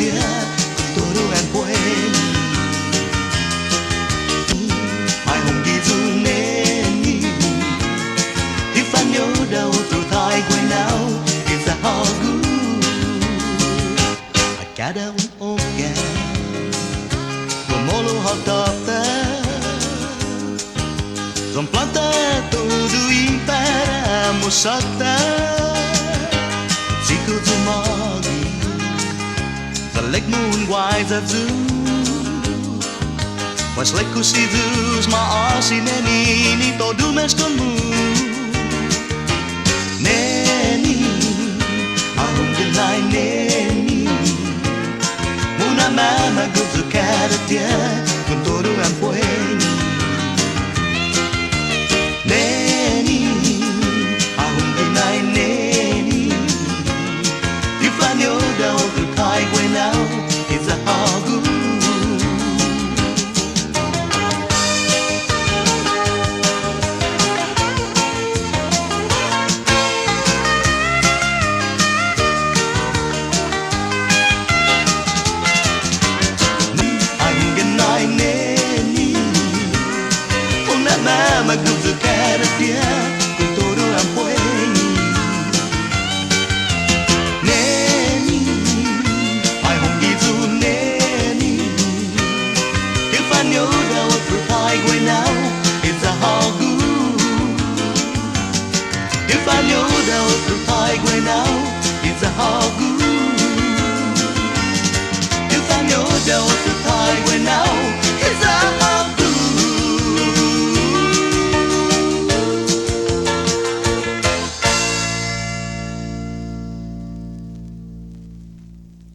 dia con todo en pueblo. Mai hồng ghi du nên ni thì phán nhớ đâu từ thai quên nào in sa ho gu a cada un oga como lo hotota son planta tudo e para mosata zico tu magi the lake moon wise of zoo mas like si dus ma asi neni ni todo mes con mu neni ahum genai neni una mama gozo cada dia con todo en pueblo neni ahum genai neni you find your dog to kai when now it's a hog magduzo cada dia con todo en pueblo neni ai hồng ghi du neni tiếng phán nhớ đâu từ thai quên nào it's a hogu tiếng phán nhớ đâu từ thai quên nào it's a hogu tiếng phán nhớ đâu từ thai quên nào